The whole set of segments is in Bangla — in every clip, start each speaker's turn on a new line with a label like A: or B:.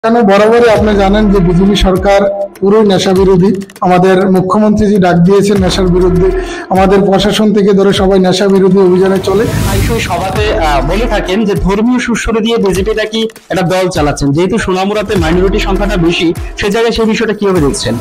A: কেন বরাবরই আপনি জানেন যে বিজেপি সরকার পুরোই নেশা বিরোধী। আমাদের মুখ্যমন্ত্রী যে ডাক দিয়েছেন নেশার বিরুদ্ধে, আমাদের প্রশাসন থেকে ধরে সবাই নেশা বিরোধী অভিযানে চলে।
B: প্রায়শই সভাতে বলে থাকেন যে ধর্মীয় সুষ্ঠুরে দিয়ে বিজেপি নাকি একটা দল চালাচ্ছেন, যেহেতু সোনামুড়াতে মাইনরিটি সংখ্যাটা বেশি, সে জায়গায় সেই বিষয়টা কিভাবে দেখছেন?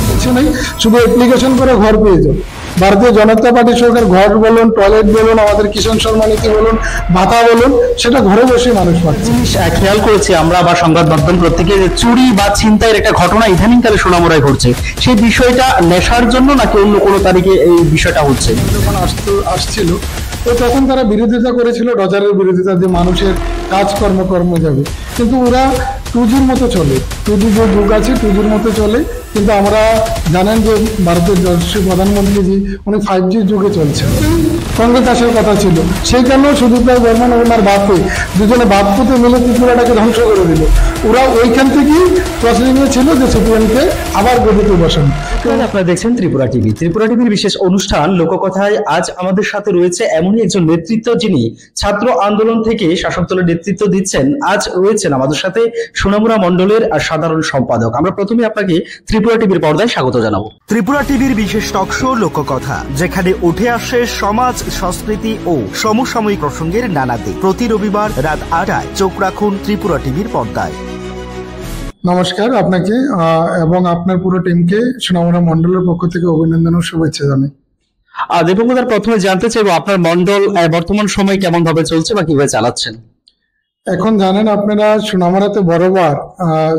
A: কিছু নেই, শুধু অ্যাপ্লিকেশন করে ঘর পেয়ে যাবে। ভারতীয় জনতা পার্টি সরকার ঘর বলুন, টয়লেট বলুন, আমাদের কিষাণ সম্মান নীতি বলুন, ভাতা বলুন, সেটা ঘরে বসে মানুষ পাচ্ছে।
B: জিনিস খেয়াল করেছি আমরা বা সংবাদ মাধ্যম প্রত্যেকে, যে চুরি বা ছিনতাইয়ের একটা ঘটনা ইদানিংকালে সোনামুড়ায় ঘটছে, সেই বিষয়টা নেশার জন্য নাকি অন্য কোনো তারিখে এই বিষয়টা হচ্ছে?
A: যখন আসছিল তো তখন তারা বিরোধিতা করেছিল, ডজারের বিরোধিতা, যে মানুষের কাজকর্ম কর্মে যাবে, কিন্তু ওরা টুজির মতো চলে। টুজি যে যুগ আছে টুজির মতো চলে, কিন্তু আমরা জানেন যে ভারতের যশস্বী প্রধানমন্ত্রীজি উনি 5G যুগে চলছে। কংগ্রেস আসার কথা ছিল, সেই কারণেও সুদীপ রায় বর্মন এবং ওনার বাপে দুজনে বাপপুতে মিলে ত্রিপুরাটাকে ধ্বংস করে দিল। ওরা ওইখান থেকেই প্রসেসিংয়ে ছিল যে সিপিএমকে আবার গদিতে বসানো।
B: আপনারা দেখছেন ত্রিপুরা টিভি। ত্রিপুরা টিভির বিশেষ অনুষ্ঠান লোককথায় আজ আমাদের সাথে রয়েছে এমনই একজন নেতৃত্ব, যিনি ছাত্র আন্দোলন থেকে শাসক দলের নেতৃত্ব দিচ্ছেন। আজ রয়েছেন আমাদের সাথে সোনামুড়া মণ্ডলের সাধারণ সম্পাদক। আমরা প্রথমে আপনাকে ত্রিপুরা টিভির পর্দায় স্বাগত জানাবো।
C: ত্রিপুরা টিভির বিশেষ টক শো লোককথা, যেখানে উঠে আসে সমাজ, সংস্কৃতি ও সমসাময়িক প্রসঙ্গের নানা দিক। প্রতি রবিবার রাত 8টায় চোখ রাখুন ত্রিপুরা টিভির পর্দায়।
A: নমস্কার আপনাকে এবং আপনার পুরো টিমকে সোনামুড়া মণ্ডলের পক্ষ থেকে অভিনন্দন ও শুভেচ্ছা জানাই।
B: দীপঙ্কর, প্রথমে জানতে চাইবো আপনার মণ্ডল বর্তমান সময় কেমন ভাবে চলছে বা কিভাবে চালাচ্ছেন?
A: এখন জানেন আপনারা সোনামুড়াতে বরাবর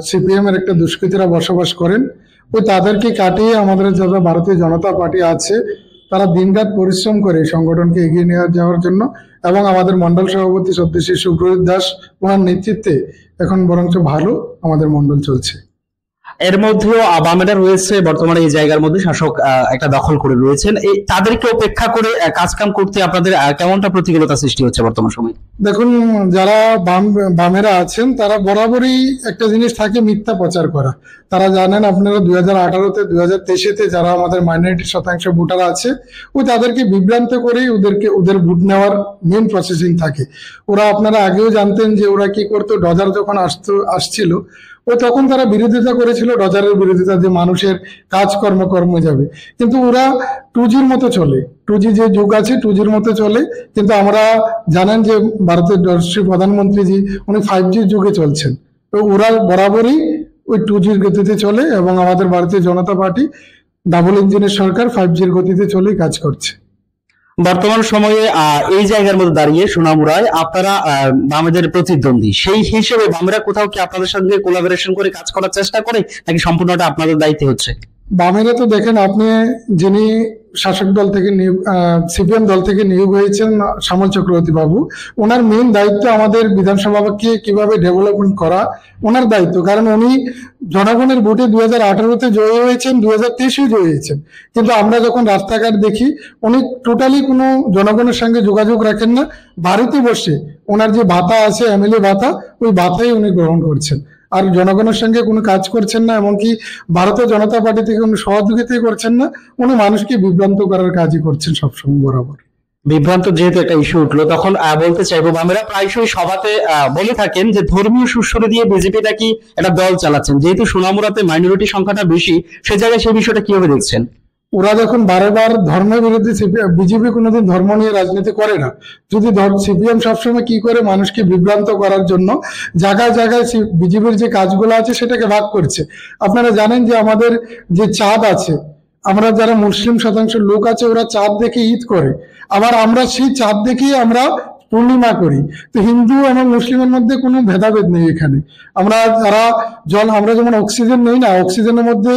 A: সিপিএম এর একটা দুষ্কৃতীরা বসবাস করেন। ওই তাদেরকে কাটিয়ে আমাদের যারা ভারতীয় জনতা পার্টি আছে তারা দিনরাত পরিশ্রম করে সংগঠনকে এগিয়ে নিয়ে যাওয়ার জন্য, এবং আমাদের মণ্ডল সভাপতি শ্রদ্ধেয় সুব্রত দাস ওনার নেতৃত্বে এখন বরঞ্চ ভালো আমাদের মণ্ডল চলছে।
B: এর মধ্যেও বামেরা রয়েছে বর্তমানে এই জায়গার মধ্যে শাসক একটা দখল করে রয়েছেন। এই তাদেরকে উপেক্ষা করে কাজকাম করতে আপনাদের কেমনটা প্রতিকূলতা সৃষ্টি হচ্ছে বর্তমান সময়?
A: দেখুন, যারা বামেরা আছেন তারা বরাবরই একটা জিনিস থাকে, মিথ্যা প্রচার করা। তারা জানেন আপনারা 2018-তে 2023-তে যারা আমাদের মাইনরিটি শতাংশ ভোটার আছে ওই তাদেরকে বিভ্রান্ত করেই ওদের ভোট নেওয়ার মেন প্রসেসিং থাকে। ওরা আপনারা আগেও জানতেন যে ওরা কি করতো, ডজার যখন আসছিল ও তখন তারা বিরোধিতা করেছিল, ডজারের বিরোধিতা, যে মানুষের কাজকর্ম কর্মে যাবে, কিন্তু ওরা টুজির মতো চলে। টুজি যে যুগ আছে টুজির মতো চলে, কিন্তু আমরা জানেন যে ভারতের যশস্বী প্রধানমন্ত্রীজি উনি 5G যুগে চলছেন। তো ওরা বরাবরই ওই টুজির গতিতে চলে, এবং আমাদের ভারতীয় জনতা পার্টি ডাবল ইঞ্জিনের সরকার 5Gর গতিতে চলেই কাজ করছে।
B: বর্তমান সময়ে এই জায়গার মধ্যে দাঁড়িয়ে সোনামুড়ায় আপনারা বামেদের প্রতিদ্বন্দ্বী, সেই হিসেবে বামেরা কোথাও কি আপনাদের সঙ্গে কোলাবোরেশন করে কাজ করার চেষ্টা করে, নাকি সম্পূর্ণটা আপনাদের দায়িত্ব হচ্ছে?
A: বামেরা তো দেখেন আপনি, যিনি শাসক দল থেকে সিপিএম দল থেকে নিয়োগ হয়েছেন শ্যামল চক্রবর্তী বাবু, ওনার মেন দায়িত্ব আমাদের বিধানসভাকে কিভাবে ডেভেলপমেন্ট করা ওনার দায়িত্ব। কারণ উনি জনগণের ভোটে 2018-তে জয়ী হয়েছেন, 2023-এও জয়ী হয়েছেন, কিন্তু আমরা যখন রাস্তাঘাট দেখি উনি টোটালি কোনো জনগণের সঙ্গে যোগাযোগ রাখেন না। বাড়িতে বসে ওনার যে ভাতা আছে, এমএলএ ভাতা, ওই ভাতাই উনি গ্রহণ করছেন, আর জনগণের সঙ্গে কোনো কাজ করছেন না, এমনকি ভারতীয় জনতা পার্টি থেকে কোনো সহযোগিতাই করছেন না। উনি মানুষকে বিভ্রান্ত করার কাজই করছেন সবসময় বরাবর।
B: বিভ্রান্ত যেহেতু একটা ইস্যু উঠলো, তখন বলতে চাইবো বামেরা প্রায়শই সভাতে বলে থাকেন যে ধর্মীয় সুষ্ঠুরে দিয়ে বিজেপি নাকি একটা দল চালাচ্ছেন, যেহেতু সোনামুড়াতে মাইনরিটি সংখ্যাটা বেশি, সে জায়গায় সেই বিষয়টা কিভাবে দেখছেন?
A: ওরা যখন বারবার ধর্মের বিরুদ্ধে, বিজেপি কোনোদিন ধর্ম নিয়ে রাজনীতি করে না। যদি সিপিএম সবসময় কি করে মানুষকে বিভ্রান্ত করার জন্য জায়গায় জায়গায় বিজেপির যে কাজগুলো আছে সেটাকে ভাগ করছে। আপনারা জানেন যে আমাদের যে চাঁদ আছে, আমরা যারা মুসলিম শতাংশ লোক আছে ওরা চাঁদ দেখে ঈদ করে, আবার আমরা সেই চাঁদ দেখেই আমরা পূর্ণিমা করি। তো হিন্দু এবং মুসলিমের মধ্যে কোনো ভেদাভেদ নেই এখানে। আমরা আমরা যেমন অক্সিজেন নেই না, অক্সিজেনের মধ্যে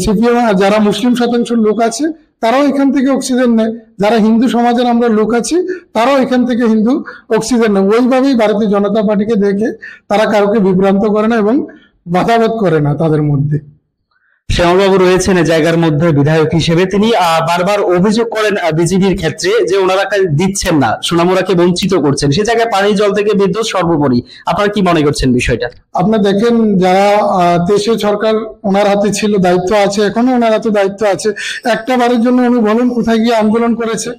A: সিপিএম যারা মুসলিম শতাংশ লোক আছে তারাও এখান থেকে অক্সিজেন নেয়, যারা হিন্দু সমাজের আমরা লোক আছি তারাও এখান থেকে হিন্দু অক্সিজেন নেয়। ওইভাবেই ভারতীয় জনতা পার্টিকে দেখে তারা কাউকে বিভ্রান্ত করে না এবং ভেদাভেদ করে না তাদের মধ্যে।
B: শ্যামলবাবু রয়েছেন এই জায়গার মধ্যে বিধায়ক হিসেবে, তিনি বারবার অভিযোগ করেন বিজেপির ক্ষেত্রে যে ওনারা দিচ্ছেন না, সোনামুড়াকে বঞ্চিত করছেন, সে জায়গায় পানি জল থেকে বিদ্যুৎ সর্বোপরি। আপনারা কি মনে করছেন বিষয়টা?
A: আপনারা দেখেন যারা দেশে সরকার ওনার হাতে ছিল, দায়িত্ব আছে, এখনো ওনার হাতে দায়িত্ব আছে, একটা বারের জন্য উনি বলুন কোথায় গিয়ে আন্দোলন করেছে?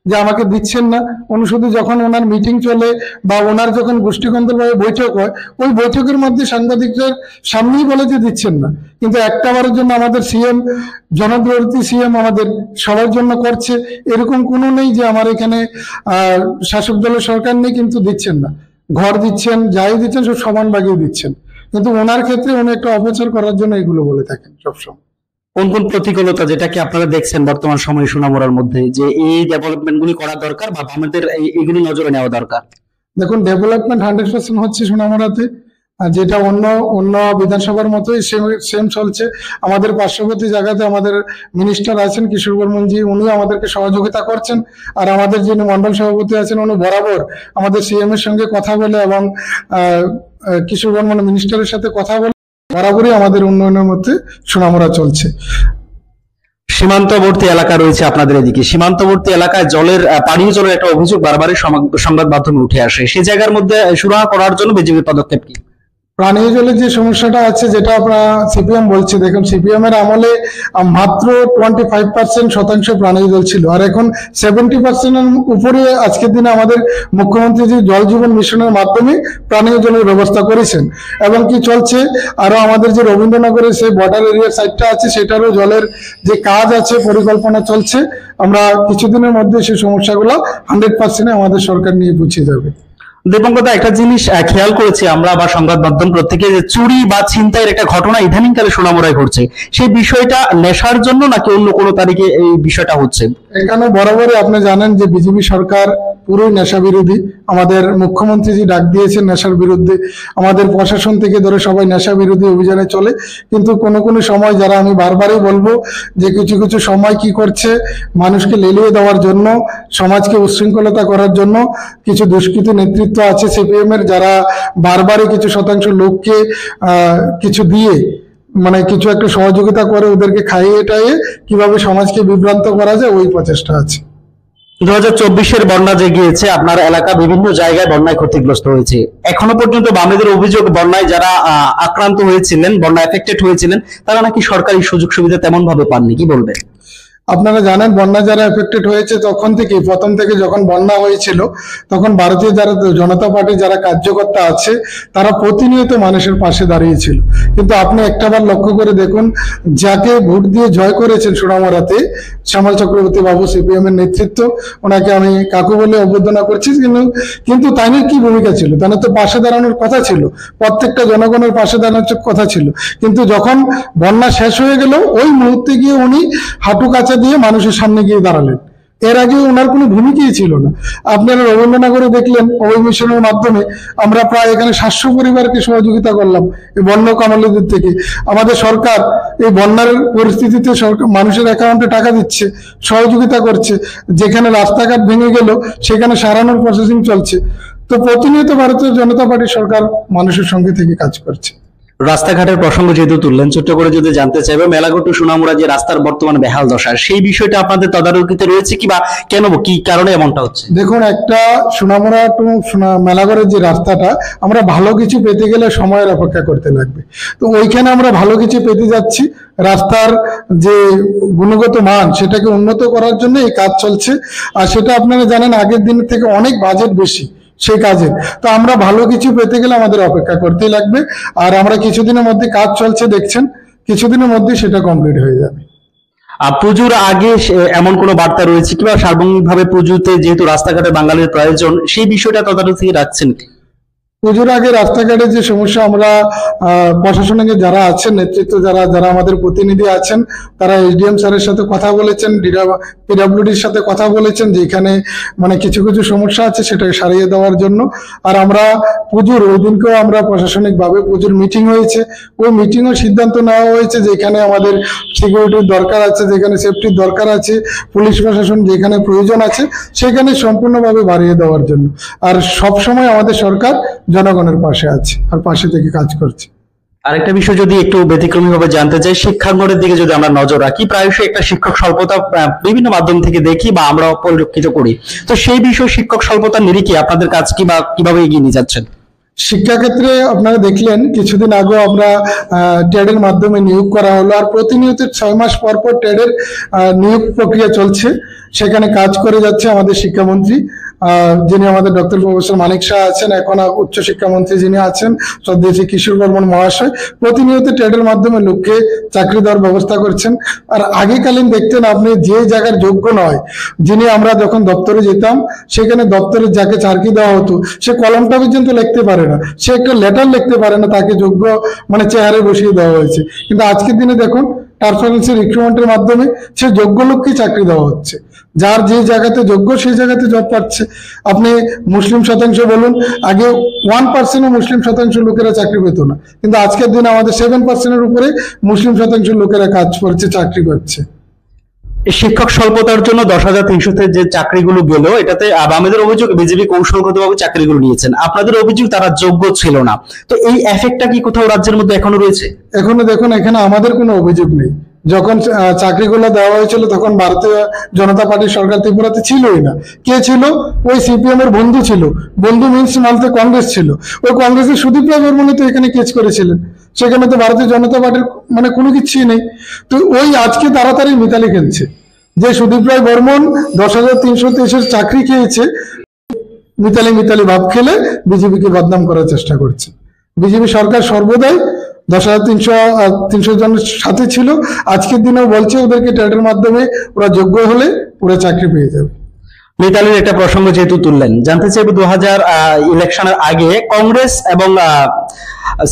A: যে আমাকে দিচ্ছেন না। উনি শুধু যখন ওনার মিটিং চলে বা ওনার যখন গোষ্ঠীকন্দলভাবে বৈঠক হয়, ওই বৈঠকের মধ্যে সাংবাদিকদের সামনেই বলে যে দিচ্ছেন না। কিন্তু একটা বারের জন্য আমাদের সিএম, জনদরদি সিএম আমাদের সবার জন্য করছে, এরকম কোনো নেই যে আমার এখানে শাসক দলের সরকার নেই কিন্তু দিচ্ছেন না। ঘর দিচ্ছেন, যাই দিচ্ছেন সব সমান ভাগেই দিচ্ছেন। কিন্তু ওনার ক্ষেত্রে উনি একটা অপচার করার জন্য এগুলো বলে থাকেন সবসময়।
B: কোন কোন প্রতিকূলতা যেটাকে আপনারা দেখছেন বর্তমান সময়ে সোনামুড়ার মধ্যে যে এই ডেভেলপমেন্ট গুলি করা দরকার বা আমাদের এইগুলি নজরে নেওয়া দরকার?
A: দেখুন, ডেভেলপমেন্ট 100% হচ্ছে সোনামুড়াতে, আর যেটা অন্য অন্য বিধানসভার মতোই সেম চলছে। আমাদের পার্শ্ববর্তী জায়গাতে আমাদের মিনিস্টার আছেন কিশোর বর্মনজি, উনিও আমাদেরকে সহযোগিতা করছেন। আর আমাদের যিনি মন্ডল সভাপতি আছেন উনি বরাবর আমাদের সিএম এর সঙ্গে কথা বলে এবং কিশোর বর্মন মিনিস্টারের সাথে কথা বলে বরাবরই আমাদের উন্নয়নের মধ্যে সোনামুড়া চলছে।
B: সীমান্তবর্তী এলাকা রয়েছে আপনাদের এদিকে, সীমান্তবর্তী এলাকায় পানীয় জলের একটা অভিযোগ বারবারই সংবাদ মাধ্যমে উঠে আসে, সেই জায়গার মধ্যে সুরাহা করার জন্য বিজেপির পদক্ষেপ কি?
A: পানীয় জলের যে সমস্যাটা আছে যেটা আপনার সিপিএম বলছে, দেখুন সিপিএম এর আমলে মাত্র 25% পানীয় জল ছিল, আর এখন 70% এর উপরে আজকের দিনে আমাদের মুখ্যমন্ত্রী যে জল জীবন মিশনের মাধ্যমে পানীয় জলের ব্যবস্থা করেছেন। এবং কি চলছে, আরো আমাদের যে রবীন্দ্রনগরের সেই বর্ডার এরিয়ার সাইডটা আছে সেটারও জলের যে কাজ আছে, পরিকল্পনা চলছে। আমরা কিছুদিনের মধ্যে সেই সমস্যাগুলো 100% আমাদের সরকার নিয়ে পৌঁছে যাবে।
B: দীপঙ্কর দা, একটা জিনিস খেয়াল করেছি আমরা বা সংবাদ মাধ্যম প্রত্যেকে, যে চুরি বা ছিনতাইয়ের একটা ঘটনা ইদানিংকালে সোনামুড়ায় ঘটছে, সেই বিষয়টা নেশার জন্য নাকি অন্য কোনো তারিখে এই বিষয়টা হচ্ছে?
A: এখানে বরাবরই আপনি জানেন যে বিজেপি সরকার পুরোই নেশা বিরোধী। আমাদের মুখ্যমন্ত্রী যে ডাক দিয়েছেন নেশার বিরুদ্ধে, আমাদের প্রশাসন থেকে ধরে সবাই নেশা বিরোধী অভিযানে চলে। কিন্তু কোনো কোনো সময় যারা, আমি বারবারই বলবো যে কিছু কিছু সময় কি করছে, মানুষকে লেলিয়ে দেওয়ার জন্য, সমাজকে উচ্ছৃঙ্খলতা করার জন্য কিছু দুষ্কৃতী নেতৃত্ব আছে সিপিএম এর, যারা বারবারই কিছু শতাংশ লোককে কিছু দিয়ে মানে কিছু একটা সহযোগিতা করে ওদেরকে খাইয়ে টাইয়ে কিভাবে সমাজকে বিভ্রান্ত করা যায় ওই প্রচেষ্টা আছে।
B: 2024-এর বন্যা যে গিয়েছে, আপনার এলাকা বিভিন্ন জায়গায় বন্যায় ক্ষতিগ্রস্ত হয়েছে। এখনো পর্যন্ত বামেদের অভিযোগ, বন্যায় যারা আক্রান্ত হয়েছিলেন, বন্যা এফেক্টেড হয়েছিলেন, তারা নাকি সরকারি সুযোগ সুবিধা তেমন ভাবে পাননি, কি বলবেন?
A: আপনারা জানেন বন্যা যারা এফেক্টেড হয়েছে তখন থেকে, প্রথম থেকে যখন বন্যা হয়েছিল তখন ভারতীয় যারা জনতা পার্টির যারা কার্যকর্তা আছে তারা প্রতিনিয়ত মানুষের পাশে দাঁড়িয়েছিল। কিন্তু আপনি একটাবার লক্ষ্য করে দেখুন, যাকে ভোট দিয়ে জয় করেছেন সোনামুড়াতে, শ্যামল চক্রবর্তী বাবু, সিপিএম এর নেতৃত্ব, ওনাকে আমি কাকু বলে অভ্যর্থনা করছি। কিন্তু তাইনের কি ভূমিকা ছিল? তাদের তো পাশে দাঁড়ানোর কথা ছিল, প্রত্যেকটা জনগণের পাশে দাঁড়ানোর কথা ছিল। কিন্তু যখন বন্যা শেষ হয়ে গেল ওই মুহূর্তে গিয়ে উনি হাঁটু কাছে দিয়ে মানুষের সামনে গিয়ে দাঁড়ালেন। এর আগে ওনার কোনো ভূমিকাই ছিল না। আপনারা রবীন্দ্রনগরে দেখলেন অভয় মিশনের মাধ্যমে আমরা প্রায় এখানে 700 পরিবারকে সহযোগিতা করলাম এই বন্য কামালিদের থেকে। আমাদের সরকার এই বন্যার পরিস্থিতিতে মানুষের অ্যাকাউন্টে টাকা দিচ্ছে, সহযোগিতা করছে। যেখানে রাস্তাঘাট ভেঙে গেল সেখানে সারানোর প্রসেসিং চলছে। তো প্রতিনিয়ত ভারতীয় জনতা পার্টি সরকার মানুষের সঙ্গে থেকে কাজ করছে।
B: রাস্তাঘাটের প্রসঙ্গ যেহেতু তুললেন, ছোট্ট করে যদি জানতে চাইবে, মেলাঘাট টু সোনামুড়া যে রাস্তার বর্তমান বেহাল দশা, সেই বিষয়টা আপনাদের তদারকিতে রয়েছে কি, বা কেন, কি কারণে এমনটা হচ্ছে?
A: দেখুন, একটা সোনামুড়া টু মেলাঘরের যে রাস্তাটা, আমরা ভালো কিছু পেতে গেলে সময়ের অপেক্ষা করতে লাগবে। তো ওইখানে আমরা ভালো কিছু পেতে যাচ্ছি। রাস্তার যে গুণগত মান সেটাকে উন্নত করার জন্য এই কাজ চলছে। আর সেটা আপনারা জানেন আগের দিনের থেকে অনেক বাজেট বেশি সেই কাজে। তো আমরা ভালো কিছু পেতে গেলে আমাদের অপেক্ষা করতেই লাগবে। আর আমরা কিছুদিনের মধ্যে কাজ চলছে, দেখছেন কিছুদিনের মধ্যে সেটা কমপ্লিট হয়ে যাবে।
B: পুজোর আগে এমন কোনো বার্তা রয়েছে কিংবা সার্বজনীনভাবে পুজোতে যেহেতু রাস্তাঘাটে বাঙালির প্রয়োজন, সেই বিষয়টা তদারকি রাখছেন কি?
A: পুজোর আগে রাস্তাঘাটের যে সমস্যা, আমরা প্রশাসনিক যারা আছেন, নেতৃত্ব যারা যারা আমাদের প্রতিনিধি আছেন, তারা এসডিএম স্যারের সাথে কথা বলেছেন, পিডব্লিউডির সাথে কথা বলেছেন যে এখানে মানে কিছু কিছু সমস্যা আছে সেটাকে সারিয়ে দেওয়ার জন্য। আর আমরা পুজোর ওই দিনকেও আমরা প্রশাসনিকভাবে পুজোর মিটিং হয়েছে, ওই মিটিংও সিদ্ধান্ত নেওয়া হয়েছে যে এখানে আমাদের সিকিউরিটির দরকার আছে, যেখানে সেফটির দরকার আছে, পুলিশ প্রশাসন যেখানে প্রয়োজন আছে সেখানে সম্পূর্ণভাবে বাড়িয়ে দেওয়ার জন্য। আর সবসময় আমাদের সরকার জনগণের পাশে আছে আর পাশে থেকে কাজ করছে।
B: আরেকটা বিষয় যদি একটু ব্যতিক্রমী ভাবে জানতে চাই, শিক্ষাঙ্গনের দিকে যদি আমরা নজর রাখি, প্রায়শই একটা শিক্ষক স্বল্পতা বিভিন্ন মাধ্যম থেকে দেখি বা আমরা পরিলক্ষিত করি। তো সেই বিষয়ে শিক্ষক স্বল্পতার নিরিখে আপনাদের কাজ কি বা কিভাবে এগিয়ে নিয়ে যাচ্ছেন?
A: শিক্ষাক্ষেত্রে আপনারা দেখলেন কিছুদিন আগে আমরা টেডের মাধ্যমে নিয়োগ করা হলো, আর প্রতিনিয়ত 6 মাস পর পর টেডের নিয়োগ প্রক্রিয়া চলছে। সেখানে কাজ করে যাচ্ছে আমাদের শিক্ষামন্ত্রী, যিনি আমাদের ডক্টর প্রফেসর মানিক শাহ আছেন, এখন উচ্চশিক্ষামন্ত্রী যিনি আছেন শ্রদ্ধেয় কিশোর বর্মন মহাশয়, প্রতিনিয়ত টেডের মাধ্যমে লোককে চাকরি দেওয়ার ব্যবস্থা করছেন। আর আগেকালীন দেখতেন আপনি যে জায়গার যোগ্য নয়, যিনি আমরা যখন দপ্তরে যেতাম সেখানে দপ্তরে যাকে চাকরি দেওয়া হতো সে কলমটা পর্যন্ত লিখতে পারে না, সে একটা লেটার লিখতে পারে না, তাকে যোগ্য চেহারে বসিয়ে দেওয়া হয়েছে। কিন্তু আজকের দিনে দেখুন পারফরমেন্সের রিক্রুটমেন্টের মাধ্যমে সে যোগ্য লোককে চাকরি দেওয়া হচ্ছে, যার যে জায়গাতে যোগ্য সেই জায়গাতে জব পাচ্ছে। আপনি মুসলিম শতাংশ বলুন, আগে 1% মুসলিম শতাংশ লোকেরা চাকরি পেত না, কিন্তু আজকের দিনে আমাদের 7%-এর উপরে মুসলিম শতাংশ লোকেরা কাজ করছে, চাকরি পাচ্ছে।
B: শিক্ষক স্বল্পতার জন্য 10,300-তে যে চাকরিগুলো গেল, এটাতে আমাদের অভিযোগ বিজেপি কৌশলগতভাবে চাকরিগুলো নিয়েছেন, আপনাদের অভিযোগ তারা যোগ্য ছিল না। তো এই এফেক্টটা কি কোথাও রাজ্যের মধ্যে এখনো রয়েছে?
A: এখনো দেখুন, এখানে আমাদের কোনো অভিযোগ নেই। যখন চাকরিগুলো দেওয়া হয়েছিল তখন ভারতীয় জনতা পার্টির সরকার ত্রিপুরাতে ছিলই না। কে ছিল? ওই সিপিএম এর বন্ধু ছিল, বন্ধু মিন্স মালতে কংগ্রেস ছিল। ওই কংগ্রেসের সুদীপ রায় বর্মন তো এখানে কেস করেছিলেন, সেখানে তো ভারতীয় জনতা পার্টির কোনো কিছুই নেই। তো ওই আজকে তাড়াতাড়ি মিতালি খেলছে যে সুদীপ রায় বর্মন 10,323-এর চাকরি খেয়েছে, মিতালি ভাব খেলে বিজেপিকে বদনাম করার চেষ্টা করছে। বিজেপি সরকার সর্বদাই 10,300 জনের সাথে ছিল, আজকের দিনেও বলছে ওদেরকে টেটের মাধ্যমে ওরা যোগ্য হলে ওরা চাকরি পেয়ে যাবে।
B: মিতালির একটা প্রসঙ্গ যেহেতু তুললেন, জানতে চাইব 2000 ইলেকশনের আগে কংগ্রেস এবং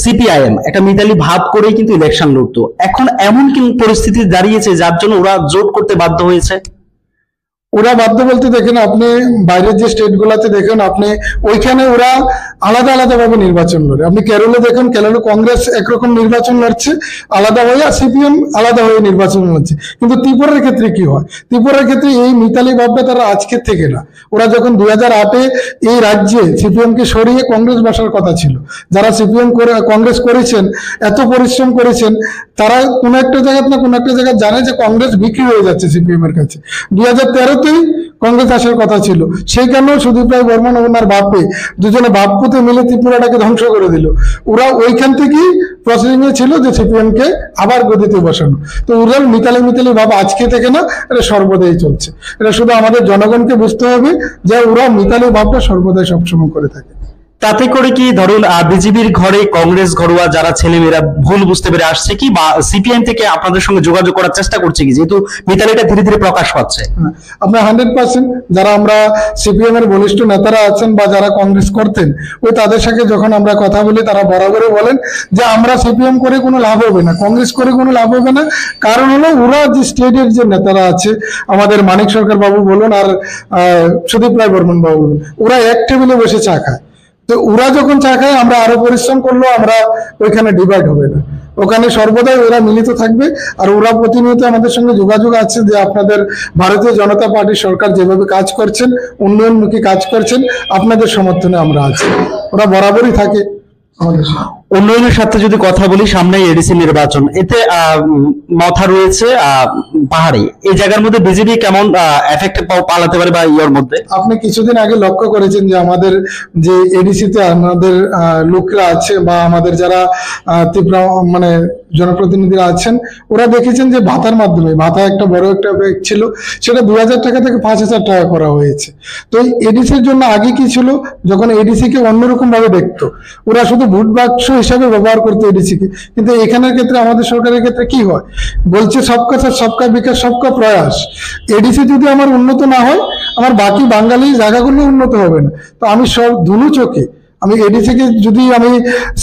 B: সিপিআইএম একটা মিতালি ভাব করেই কিন্তু ইলেকশন লড়তো। এখন এমন কি পরিস্থিতি দাঁড়িয়েছে যার জন্য ওরা জোট করতে বাধ্য হয়েছে?
A: ওরা বাধ্য বলতে দেখেন আপনি বাইরের যে স্টেট গুলাতে দেখেন আপনি, ওইখানে ওরা আলাদা ভাবে নির্বাচন লড়ে। আপনি কেরলে দেখুন, কেরলে কংগ্রেস একরকম নির্বাচন লড়ছে আলাদা হয়ে, আর সিপিএম আলাদা হয়ে নির্বাচন লড়ছে। কিন্তু ত্রিপুরার ক্ষেত্রে কি হয়? ত্রিপুরার ক্ষেত্রে এই মিতালি ভাবটা তারা আজকের থেকে না, ওরা যখন 2008-এ এই রাজ্যে সিপিএম কে সরিয়ে কংগ্রেস বসার কথা ছিল, যারা সিপিএম করে কংগ্রেস করেছেন, এত পরিশ্রম করেছেন, তারা কোনো একটা জায়গায় না কোনো একটা জায়গায় জানে যে কংগ্রেস বিক্রি হয়ে যাচ্ছে সিপিএম এর কাছে। 2013-তেই কংগ্রেস আসার কথা ছিল, সেই কারণেও সুদীপ রায় বর্মন ওনার বাপে দুজনে বাপপুতে মিলে ত্রিপুরাটাকে ধ্বংস করে দিল। ওরা ওইখান থেকেই প্রসেসিং এ ছিল যে সিপিএম কে আবার গদিতে বসানো। তো ওরা মিতালি ভাব আজকে থেকে না, এটা সর্বদাই চলছে। এটা শুধু আমাদের জনগণকে বুঝতে হবে যে ওরা মিতালি ভাবটা সর্বদাই সবসময় করে থাকে।
B: তাতে করে কি ধরুন বিজেপির ঘরে কংগ্রেস ঘরোয়া যারা ছেলেমেয়েরা ভুল বুঝতে পেরে আসছে কি, বা সিপিএম থেকে আপনাদের সঙ্গে যোগাযোগ করার চেষ্টা করছে কি, যেহেতু মিতালিটা ধীরে ধীরে প্রকাশ পাচ্ছে?
A: আমরা 100% যারা আমরা সিপিএম এর বলিষ্ঠ নেতারা আছেন বা যারা কংগ্রেস করতেন, ওই তাদের সাথে যখন আমরা কথা বলি তারা বরাবরই বলেন যে আমরা সিপিএম করে কোনো লাভ হবে না, কংগ্রেস করে কোনো লাভ হবে না। কারণ হলো ওরা যে স্টেটের যে নেতারা আছে, আমাদের মানিক সরকার বাবু বলুন আর সুদীপ রায় বর্মন বাবু বলুন, ওরা এক টেবিলে বসে চা খায়। তো ওরা যখন চা খায় আমরা আরো পরিশ্রম করলেও আমরা ওইখানে ডিভাইড হবে না, ওখানে সর্বদাই ওরা মিলিত থাকবে। আর ওরা প্রতিনিয়ত আমাদের সঙ্গে যোগাযোগ আছে যে আপনাদের ভারতীয় জনতা পার্টির সরকার যেভাবে কাজ করছেন, উন্নয়নমুখী কাজ করছেন, আপনাদের সমর্থনে আমরা আছি, ওরা বরাবরই থাকে আমাদের সঙ্গে।
B: উন্নয়নের সাথে যদি কথা বলি, সামনে এডিসি নির্বাচন, এতে মাথা রয়েছে পাহাড়ে, এই জায়গার মধ্যে বিজেপি কেমন এফেক্ট পালাতে পারে বা ইয়ের মধ্যে?
A: আপনি কিছুদিন আগে লক্ষ্য করেছেন যে আমাদের যে এডিসিতে আমাদের লোকরা আছে বা আমাদের যারা ত্রিপুরা জনপ্রতিনিধিরা আছেন, ওরা দেখেছেন যে ভাতার মাধ্যমে, ভাতা একটা বড় একটা ছিল, সেটা 2,000 টাকা থেকে 5,000 টাকা করা হয়েছে। তো এডিসির জন্য আগে কি ছিল, যখন এডিসি কে অন্যরকম ভাবে দেখতো, ওরা শুধু ভোট বাক্স হিসাবে ব্যবহার করতো এডিসি কে। কিন্তু এখানের ক্ষেত্রে আমাদের সরকারের ক্ষেত্রে কি হয়, বলছে সবকা সাথ সবকা বিকাশ সবকা প্রয়াস। এডিসি যদি আমার উন্নত না হয়, আমার বাকি বাঙালি জায়গাগুলো উন্নত হবে না। তো আমি সব দুনো চোখে, আমি এডিসি কে যদি আমি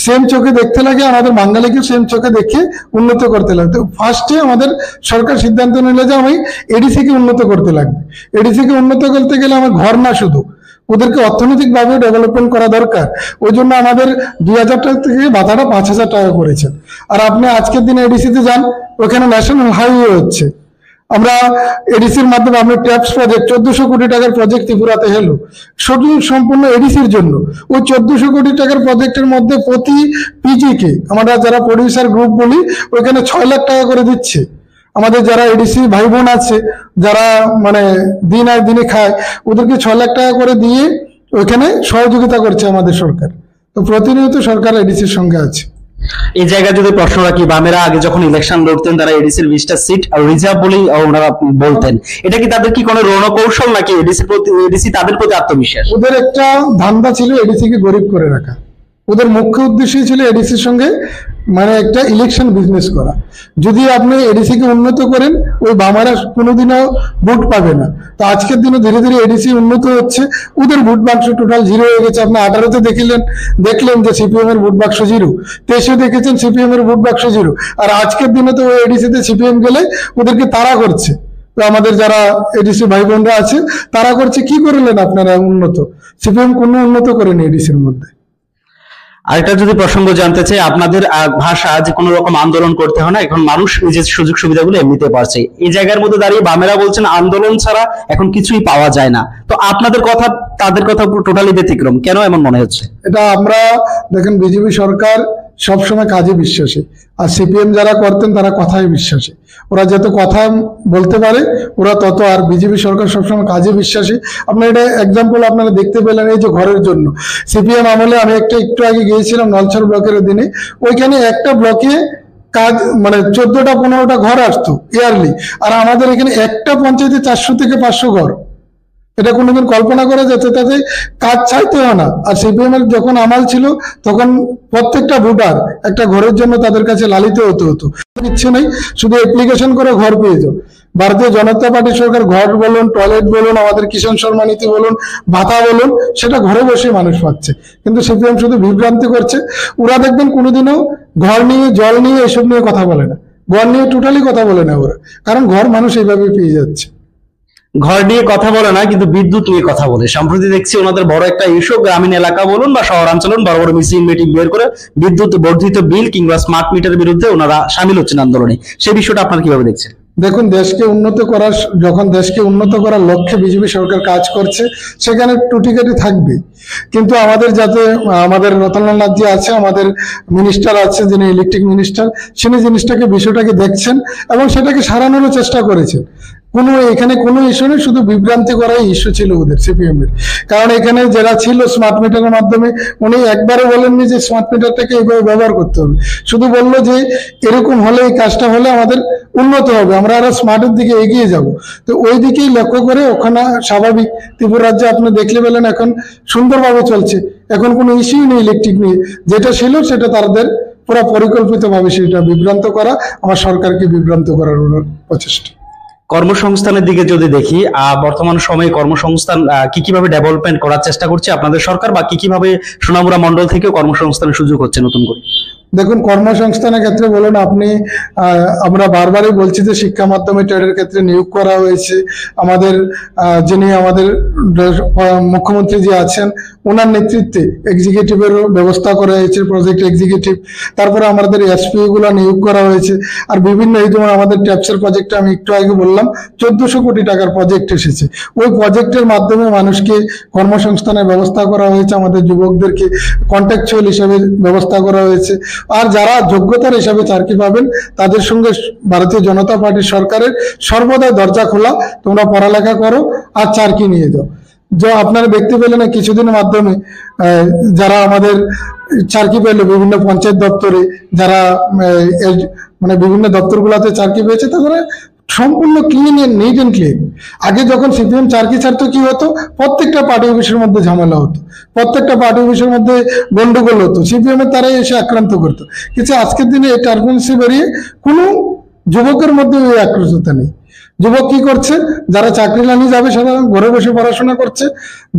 A: সেম চোখে দেখতে লাগে, আমাদের বাঙালিকে সেম চোখে দেখে উন্নত করতে লাগে। তো ফার্স্টে আমাদের সরকার সিদ্ধান্ত নিলে যে আমি এডিসি কে উন্নত করতে লাগবে। এডিসি কে উন্নত করতে গেলে আমার ঘর না, শুধু ওদেরকে অর্থনৈতিক ভাবে ডেভেলপমেন্ট করা দরকার। ওই জন্য আমাদের 2,000 টাকা থেকে ভাতাটা 5,000 টাকা করেছেন। আর আপনি আজকের দিনে এডিসিতে যান, ওখানে ন্যাশনাল হাইওয়ে হচ্ছে। আমরা এডিসির মাধ্যমে আমরা ট্যাপস প্রজেক্ট 1400 কোটি টাকার প্রজেক্ট ত্রিপুরাতে হলো, শুধু সম্পূর্ণ এডিসির জন্য। ওই 1400 কোটি টাকার প্রজেক্টের মধ্যে প্রতি পিজি কে আমরা যারা প্রডিউসার গ্রুপ বলি, ওইখানে 6 লাখ টাকা করে দিচ্ছে। আমাদের যারা এডিসি ভাই বোন আছে, যারা দিন আয় দিনে খায়, ওদেরকে 6 লাখ টাকা করে দিয়ে ওইখানে সহযোগিতা করছে আমাদের সরকার। তো তো প্রতিনিয়ত সরকার এডিসির সঙ্গে আছে।
B: এই জায়গায় যদি প্রশ্ন রাখি, বামেরা আগে যখন ইলেকশন লড়তেন তারা এডিসির 20টা সিট রিজার্ভ বলেই ওনারা বলতেন, এটা কি তাদের কি কোনো রণকৌশল নাকি এডিসি তাদের প্রতি আত্মবিশ্বাস?
A: ওদের একটা ধান্দা ছিল এডিসি কে গরিব করে রাখা। ওদের মুখ্য উদ্দেশ্যই ছিল এডিসির সঙ্গে মানে একটা ইলেকশন বিজনেস করা। যদি আপনি এডিসি কে উন্নত করেন, ওই বামারা কোনোদিনও ভোট পাবে না। তো আজকের দিনে ধীরে ধীরে এডিসি উন্নত হচ্ছে, ওদের ভোট বাক্স টোটাল জিরো হয়ে গেছে। আপনি 18-তে দেখলেন যে সিপিএম এর ভোট বাক্স জিরো, 23-এ দেখেছেন সিপিএম এর ভোট বাক্স জিরো। আর আজকের দিনে তো ওই এডিসিতে সিপিএম গেলে ওদেরকে তাড়া করছে। তো আমাদের যারা এডিসি ভাই বোনরা আছে তারা করছে, কি করলেন আপনারা উন্নত? সিপিএম কোনো উন্নত করেনি এডিসির মধ্যে।
B: আরেকটা যদি প্রসঙ্গ জানতে চাই, আপনাদের ভাষা যে কোনো রকম আন্দোলন করতে হয় না, এখন মানুষ নিজের সুযোগ সুবিধাগুলো এমনিতে পারছে। এই জায়গার মধ্যে দাঁড়িয়ে বামেরা বলছেন আন্দোলন ছাড়া এখন কিছুই পাওয়া যায় না। তো আপনাদের কথা তাদের কথা টোটালি ব্যতিক্রম, কেন এমন মনে হচ্ছে?
A: এটা আমরা দেখেন, বিজেপি সরকার সবসময় কাজে বিশ্বাসী, আর সিপিএম যারা করতেন তারা কথায় বিশ্বাসী। ওরা যত কথা বলতে পারে ওরা তত, আর বিজেপি সরকার সবসময় কাজে বিশ্বাসী। আপনার এটা এক্সাম্পল আপনারা দেখতে পেলেন, এই যে ঘরের জন্য সিপিএম আমলে আমি একটু আগে গিয়েছিলাম নলছড় ব্লকের দিনে, ওইখানে একটা ব্লকে কাজ মানে 14টা 15টা ঘর আসতো ইয়ারলি, আর আমাদের এখানে একটা পঞ্চায়েতে 400 থেকে 500 ঘর। এটা কোনোদিন কল্পনা করা যাচ্ছে? তাতে কাজ চাইতেও না। আর সিপিএম এর যখন আমাল ছিল তখন প্রত্যেকটা ভোটার একটা ঘরের জন্য তাদের কাছে লালিত হতে হতো। ইচ্ছে নেই, শুধু অ্যাপ্লিকেশন করে ঘর পেয়ে যাও। ভারতীয় জনতা পার্টি সরকার ঘর বলুন, টয়লেট বলুন, আমাদের কিষাণ সম্মান নীতি বলুন, ভাতা বলুন, সেটা ঘরে বসে মানুষ পাচ্ছে। কিন্তু সিপিএম শুধু বিভ্রান্তি করছে। ওরা দেখবেন কোনোদিনও ঘর নিয়ে, জল নিয়ে, এসব নিয়ে কথা বলে না। ঘর নিয়ে টোটালি কথা বলে না ওরা, কারণ ঘর মানুষ এইভাবে পেয়ে যাচ্ছে।
B: ঘর নিয়ে কথা বলে না, কিন্তু বিদ্যুৎ নিয়ে কথা বলে। সম্প্রতি দেখছি ওনাদের বড় একটা ইস্যু, গ্রামীণ এলাকা বলুন বা শহরাঞ্চল বড় বড় মিছিল মিটিং বের করে বিদ্যুৎ বর্ধিত বিল কিংবা স্মার্ট মিটারের বিরুদ্ধে ওনারা সামিল হচ্ছেন আন্দোলনে। সেই বিষয়টা আপনারা কিভাবে দেখছেন?
A: দেখুন, যখন দেশকে উন্নত করার লক্ষ্যে বিজেপি সরকার কাজ করছে, সেখানে টুটিকাটি থাকবে। কিন্তু আমাদের রতনলাল নাথজি আছে, আমাদের মিনিস্টার আছে যিনি ইলেকট্রিক মিনিস্টার, তিনি বিষয়টাকে দেখছেন এবং সেটাকে সারানোর চেষ্টা করেছেন। এখানে কোনো ইস্যু নেই, শুধু বিভ্রান্তি করাই ইস্যু ছিল ওদের সিপিএম এর। কারণ এখানে যারা ছিল স্মার্ট মিটারের মাধ্যমে, উনি একবারও বলেননি যে স্মার্ট মিটারটাকে এইভাবে ব্যবহার করতে হবে। শুধু বললো যে এরকম হলে, এই কাজটা হলে আমাদের উন্নত হবে, আমরা আরো স্মার্টের দিকে এগিয়ে যাব। তো ওই দিকেই লক্ষ্য করে ওখানে স্বাভাবিক ত্রিপুরা রাজ্যে আপনি দেখলে পেলেন এখন সুন্দরভাবে চলছে। এখন কোনো ইস্যুই নেই ইলেকট্রিক নিয়ে। যেটা ছিল সেটা তাদের পুরো পরিকল্পিতভাবে সেটা বিভ্রান্ত করা, আমার সরকারকে বিভ্রান্ত করার প্রচেষ্টা।
B: কর্মসংস্থানের দিকে যদি দেখি, বর্তমান সময়ে কর্মসংস্থান কিভাবে ডেভেলপমেন্ট করার চেষ্টা করছে আপনাদের সরকার, বা কিভাবে সোনামুড়া মন্ডল থেকে কর্মসংস্থানের সুযোগ হচ্ছে নতুন করে?
A: দেখুন, কর্মসংস্থানের ক্ষেত্রে বলুন আপনি, আমরা বারবারই বলছি যে শিক্ষা মাধ্যমে ট্রেডের ক্ষেত্রে নিয়োগ করা হয়েছে। যিনি আমাদের মুখ্যমন্ত্রী যে আছেন ওনার নেতৃত্বে এক্সিকিউটিভেরও ব্যবস্থা করা হয়েছে, প্রজেক্ট এক্সিকিউটিভ। তারপরে আমাদের এসপি গুলা নিয়োগ করা হয়েছে। আর বিভিন্ন, এই যেমন আমাদের ট্যাপসের প্রজেক্টে আমি একটু আগে বললাম 1400 কোটি টাকার প্রজেক্ট এসেছে। ওই প্রজেক্টের মাধ্যমে মানুষকে কর্মসংস্থানের ব্যবস্থা করা হয়েছে, আমাদের যুবকদেরকে কন্ট্রাকচুয়াল হিসেবে ব্যবস্থা করা হয়েছে। আর যারা যোগ্যতার হিসাবে চাকরি পাবেন তাদের সঙ্গে ভারতীয় জনতা পার্টির সরকারের সর্বদাই দরজা খোলা, তোমরা পড়ালেখা করো আর চাকরি নিয়ে যাও। যা আপনারা দেখতে পেলেন কিছুদিনের মাধ্যমে যারা আমাদের চাকরি পেল বিভিন্ন পঞ্চায়েত দপ্তরে, যারা মানে বিভিন্ন দপ্তরগুলোতে চাকরি পেয়েছে, তারা সম্পূর্ণ clean and neat and clean. আগে যখন সিপিএম চাকরি ছাড়তো কি হতো, প্রত্যেকটা পার্টি অফিসের মধ্যে ঝামেলা হতো, প্রত্যেকটা পার্টি অফিসের মধ্যে গন্ডগোল হতো, সিপিএম এর তারাই এসে আক্রান্ত করতো। কিন্তু আজকের দিনে এই টার্বুলেন্সে বেরিয়ে কোনো যুবকের মধ্যে ওই আক্রোশতা নেই। যুবক কি করছে, যারা চাকরি লাইনে যাবে সেটা ঘরে বসে পড়াশোনা করছে,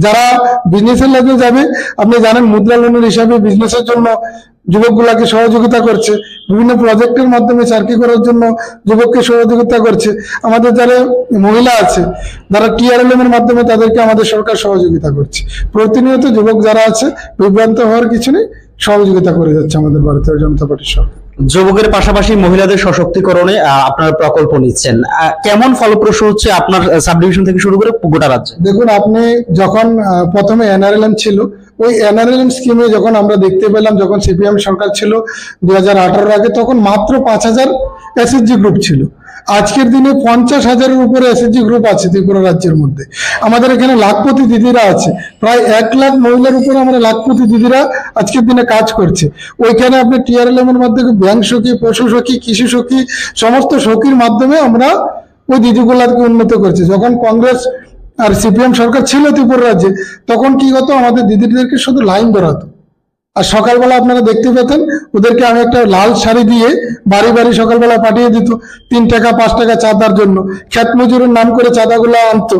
A: যারা বিজনেসের লাইনে যাবে, আপনি জানেন মুদ্রা লোনের হিসাবে বিজনেসের জন্য যুবকগুলাকে সহযোগিতা করছে, বিভিন্ন প্রজেক্টের মাধ্যমে চাকরি করার জন্য যুবককে সহযোগিতা করছে। আমাদের যারা মহিলা আছে, যারা টিআরএলএম এর মাধ্যমে, তাদেরকে আমাদের সরকার সহযোগিতা করছে। প্রতিনিয়ত যুবক যারা আছে বিভ্রান্ত হওয়ার কিছু নেই, সহযোগিতা করে যাচ্ছে আমাদের ভারতীয় জনতা পার্টির সরকার।
B: যুবকের পাশাপাশি মহিলাদের সশক্তিকরণে আপনার প্রকল্প নিচ্ছেন, কেমন ফলপ্রসূ হচ্ছে আপনার সাব ডিভিশন থেকে শুরু করে গোটা রাজ্যে?
A: দেখুন, আপনি যখন প্রথমে এনআরএলএম ছিল, ওই এনআরএলএম স্কিমে যখন আমরা দেখতে পেলাম, যখন সিপিএম সরকার ছিল 2018 আগে, তখন মাত্র 5,000 এসএসজি গ্রুপ ছিল। আজকের দিনে 50,000-এর উপরে এসএসজি গ্রুপ আছে ত্রিপুরা রাজ্যের মধ্যে। আমাদের এখানে লাখপতি দিদিরা আছে, প্রায় 1 লাখ মহিলার উপরে আমরা লাখপতি দিদিরা আজকের দিনে কাজ করছে। ওইখানে আপনি টিআরএলএম এর মাধ্যমে ব্যাংক সখী, পশু সখী, কৃষি সখী, সমস্ত সখীর মাধ্যমে আমরা ওই দিদিগুলাকে উন্নত করছি। যখন কংগ্রেস আর সিপিএম সরকার ছিল ত্রিপুরা রাজ্যে, তখন কি হতো, আমাদের দিদিদেরকে শুধু লাইন ধরাতো। আর সকালবেলা আপনারা দেখতে পেতেন ওদেরকে আমি একটা লাল শাড়ি দিয়ে বাড়ি বাড়ি সকালবেলা পাঠিয়ে দিত 3 টাকা 5 টাকা চাঁদার জন্য। খেত মজুরের নাম করে চাঁদাগুলো আনতো।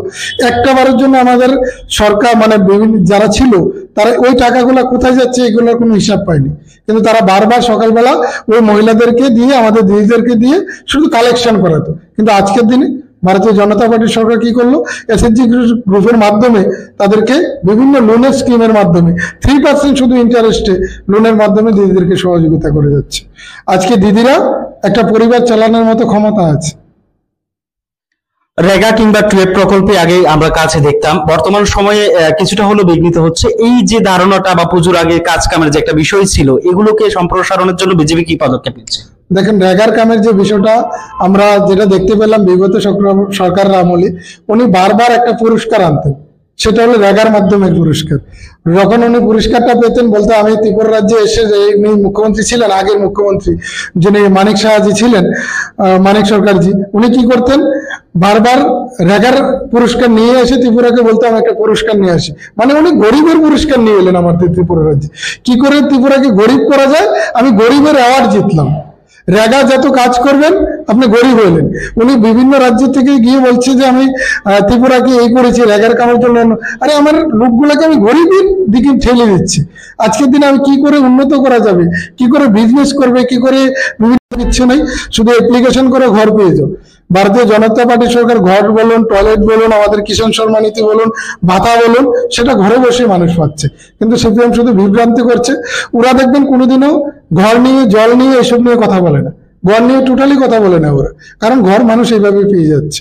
A: একটা বারের জন্য আমাদের সরকার মানে বিভিন্ন যারা ছিল তারা ওই টাকাগুলো কোথায় যাচ্ছে এগুলোর কোনো হিসাব পায়নি, কিন্তু তারা বারবার সকালবেলা ওই মহিলাদেরকে দিয়ে, আমাদের দিদিদেরকে দিয়ে শুধু কালেকশন করাতো। কিন্তু আজকের দিনে ভারতীয় জনতা পার্টির সরকার কি করলো, এসএসজি গ্রুপের মাধ্যমে তাদেরকে বিভিন্ন লোনের স্কিমের মাধ্যমে 3% শুধু ইন্টারেস্টে লোনের মাধ্যমে দিদিদেরকে সহযোগিতা করে যাচ্ছে। আজকে দিদিরা একটা পরিবার চালানোর মতো ক্ষমতা আছে।
B: রেগা কিংবা টুয়েব প্রকল্পে আগে আমরা কাছে দেখতাম, বর্তমান সময়ে কিছুটা হলো বিঘ্নিত হচ্ছে। এই যে ধারণাটা বা পুজোর আগে কাজ কামের যে একটা বিষয় ছিল, এগুলোকে সম্প্রসারণের জন্য বিজেপি কি পদক্ষেপ নিচ্ছে?
A: দেখেন, রেগার কামের যে বিষয়টা আমরা যেটা দেখতে পেলাম বিগত সরকারের আমলে, উনি বারবার একটা পুরস্কার আনতেন, সেটা হলো রেগার মাধ্যমে পুরস্কার। যখন উনি পুরস্কারটা পেতেন, বলতে আমি ত্রিপুরা রাজ্যে এসে, উনি মুখ্যমন্ত্রী ছিলেন, আগের মুখ্যমন্ত্রী যিনি মানিক সাহাজি ছিলেন, মানিক সরকারজি, উনি কি করতেন, বারবার রেগার পুরস্কার নিয়ে এসে ত্রিপুরাকে বলতে আমি একটা পুরস্কার নিয়ে আসি। মানে উনি গরিবের পুরস্কার নিয়ে এলেন আমাদের ত্রিপুরা রাজ্যে। কি করে ত্রিপুরাকে গরিব করা যায়, আমি গরিবের অ্যাওয়ার্ড জিতলাম। রেগা যত কাজ করবেন আপনি গরিব হইলেন। উনি বিভিন্ন রাজ্য থেকে গিয়ে বলছে যে আমি ত্রিপুরাকে এই করেছি রেগার কামের জন্য। আরে আমার লোকগুলোকে আমি গরিবের দিকে ঠেলে দিচ্ছি। আজকের দিনে আমি কি করে উন্নত করা যাবে, কি করে বিজনেস করবে, কি করে বিভিন্ন কিছু নেই, শুধু অ্যাপ্লিকেশন করে ঘর পেয়ে যাও। ভারতীয় জনতা পার্টি সরকার ঘর বলুন, টয়লেট বলুন, আমাদের কিষাণ সম্মান নীতি বলুন, ভাতা বলুন, সেটা ঘরে বসে মানুষ পাচ্ছে। কিন্তু সিপিএম শুধু বিভ্রান্তি করছে। ওরা দেখবেন কোনোদিনও ঘর নিয়ে, জল নিয়ে, এসব নিয়ে কথা বলে না। ঘর নিয়ে টোটালি কথা বলে না ওরা, কারণ ঘর মানুষ এইভাবে পেয়ে যাচ্ছে।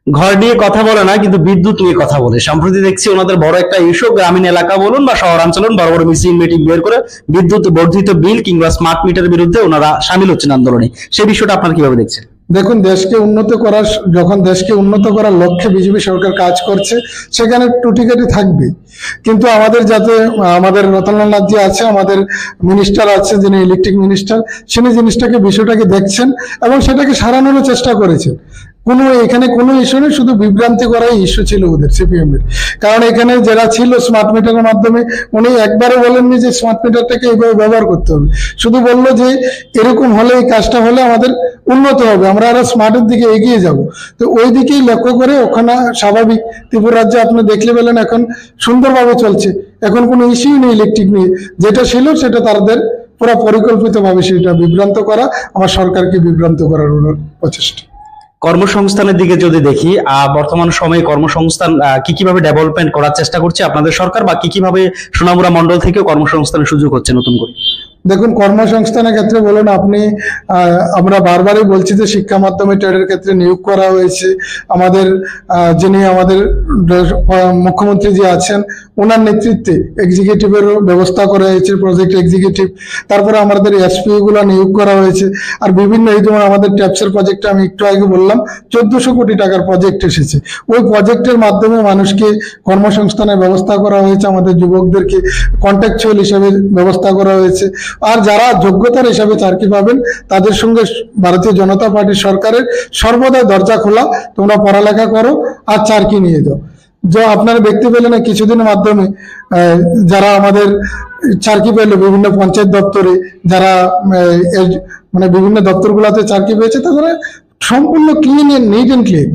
B: ঘর নিয়ে কথা বলে না, কিন্তু বিদ্যুৎ নিয়ে কথা বলে। সম্প্রতি দেখছি ওনাদের বড় একটা ইস্যু, গ্রামীণ এলাকা বলুন বা শহরাঞ্চল বড় বড় মিছিল মিটিং বের করে বিদ্যুৎ বর্ধিত বিল কিংবা স্মার্ট মিটারের বিরুদ্ধে ওনারা সামিল হচ্ছেন আন্দোলনে। সেই বিষয়টা আপনারা কিভাবে দেখছেন?
A: দেখুন, যখন দেশকে উন্নত করার লক্ষ্যে বিজেপি সরকার কাজ করছে, সেখানে টুটিকাটি থাকবে। কিন্তু আমাদের রতনলাল নাথ জি আছে, আমাদের মিনিস্টার আছে যিনি ইলেকট্রিক মিনিস্টার, তিনি বিষয়টাকে দেখছেন এবং সেটাকে সারানোর চেষ্টা করেছেন। এখানে কোনো ইস্যু নেই, শুধু বিভ্রান্তি করাই ইস্যু ছিল ওদের সিপিএম এর। কারণ এখানে যারা ছিল স্মার্ট মিটারের মাধ্যমে, উনি একবারও বলেননি যে স্মার্ট মিটারটাকে এইভাবে ব্যবহার করতে হবে। শুধু বললো যে এরকম হলে, এই কাজটা হলে আমাদের উন্নত হবে, আমরা আরো স্মার্টের দিকে এগিয়ে যাব। তো ওই দিকেই লক্ষ্য করে ওখানে স্বাভাবিক ত্রিপুরা রাজ্যে আপনি দেখলে পেলেন এখন সুন্দরভাবে চলছে। এখন কোনো ইস্যু নেই ইলেকট্রিক নিয়ে, যেটা ছিল সেটা তাদের পুরো পরিকল্পিতভাবে সেটা বিভ্রান্ত করা, আমার সরকারকে বিভ্রান্ত করার প্রচেষ্টা।
B: কর্মসংস্থানের দিকে যদি দেখি, বর্তমান সময়ে কর্মসংস্থান কিভাবে ডেভেলপমেন্ট করার চেষ্টা করছে আপনাদের সরকার, বা কিভাবে সোনামুড়া মন্ডল থেকেও কর্মসংস্থানের সুযোগ হচ্ছে নতুন করে?
A: দেখুন, কর্মসংস্থানের ক্ষেত্রে বলুন আপনি, আমরা বারবারই বলছি যে শিক্ষা মাধ্যমে ট্রেডের ক্ষেত্রে নিয়োগ করা হয়েছে। যিনি আমাদের মুখ্যমন্ত্রী যে আছেন, ওনার নেতৃত্বে এক্সিকিউটিভের ব্যবস্থা করা হয়েছে, প্রজেক্ট এক্সিকিউটিভ। তারপরে আমাদের এসপি গুলা নিয়োগ করা হয়েছে। আর বিভিন্ন, এই যেমন আমাদের ট্যাপসের প্রজেক্টে আমি একটু আগে বললাম 1400 কোটি টাকার প্রজেক্ট এসেছে। ওই প্রজেক্টের মাধ্যমে মানুষকে কর্মসংস্থানের ব্যবস্থা করা হয়েছে, আমাদের যুবকদেরকে কন্ট্রাকচুয়াল হিসেবে ব্যবস্থা করা হয়েছে। আর যারা যোগ্যতার হিসাবে চাকরি পাবেন, তাদের সঙ্গে ভারতীয় জনতা পার্টির সরকারের সর্বদাই দরজা খোলা, তোমরা পড়ালেখা করো আর চাকরি নিয়ে যাও। যা আপনারা দেখতে পেলেন কিছুদিনের মাধ্যমে, যারা আমাদের চাকরি পেল বিভিন্ন পঞ্চায়েত দপ্তরে, যারা মানে বিভিন্ন দপ্তরগুলোতে চাকরি পেয়েছে, তাদের সম্পূর্ণ clean and neat and clean.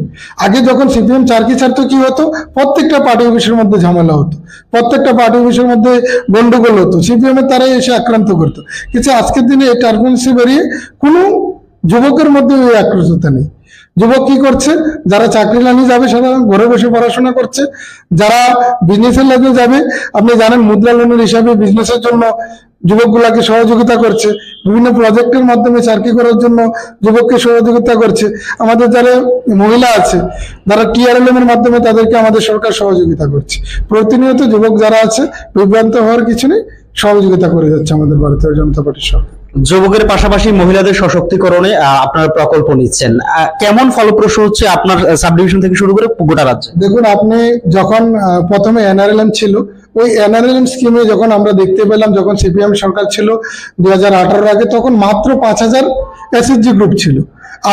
A: আগে যখন সিপিএম চাকরি ছাড়তো কি হতো, প্রত্যেকটা পার্টি অফিসের মধ্যে ঝামেলা হতো, প্রত্যেকটা পার্টি অফিসের মধ্যে গন্ডগোল হতো, সিপিএম এর তারাই এসে আক্রান্ত করতো। কিন্তু আজকের দিনে এই টার্বুলেন্সে বেরিয়ে কোনো যুবকের মধ্যে ওই আক্রোশতা নেই। যুবক কি করছে, যারা চাকরি লাইনে যাবে সাধারণ ঘরে বসে পড়াশোনা করছে, যারা বিজনেসের লাইনে যাবে, আপনি জানেন মুদ্রা লোনের হিসাবে বিজনেসের জন্য যুবকগুলাকে সহযোগিতা করছে, বিভিন্ন প্রজেক্টের মাধ্যমে চাকরি করার জন্য যুবককে সহযোগিতা করছে। আমাদের যারা মহিলা আছে, যারা TRLM এর মাধ্যমে তাদেরকে আমাদের সরকার সহযোগিতা করছে। প্রতিনিয়ত যুবক যারা আছে বিভ্রান্ত হওয়ার কিছু নেই, সহযোগিতা করে যাচ্ছে আমাদের ভারতীয় জনতা পার্টির সরকার।
B: যুবকের পাশাপাশি মহিলাদের সশক্তিকরণে আপনার প্রকল্প নিচ্ছেন, কেমন ফলপ্রসূ হচ্ছে আপনার সাব ডিভিশন থেকে শুরু করে গোটা রাজ্যে?
A: দেখুন, আপনি যখন প্রথমে NRLM ছিল, ওই NRLM স্কিমে যখন আমরা দেখতে পেলাম, যখন CPM সরকার ছিল 2018 আগে, তখন মাত্র 5,000 SHG গ্রুপ ছিল।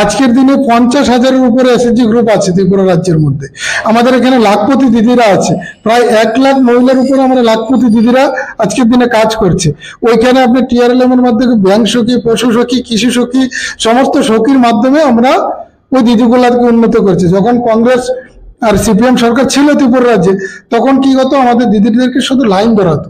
A: আজকের দিনে 50,000-এর উপরে SHG গ্রুপ আছে ত্রিপুরা রাজ্যের মধ্যে। আমাদের এখানে লাখপতি দিদিরা আছে, প্রায় 1 লাখ মহিলার উপরে আমরা লাখপতি দিদিরা আজকের দিনে কাজ করছে। ওইখানে আপনি TRLM এর মাধ্যমে ব্যাংক সখী, পশু সখী, কৃষি সখী, সমস্ত সখীর মাধ্যমে আমরা ওই দিদিগুলাকে উন্নত করছি। যখন কংগ্রেস আর CPM সরকার ছিল ত্রিপুরা রাজ্যে, তখন কি হতো, আমাদের দিদিদেরকে শুধু লাইন ধরাতো।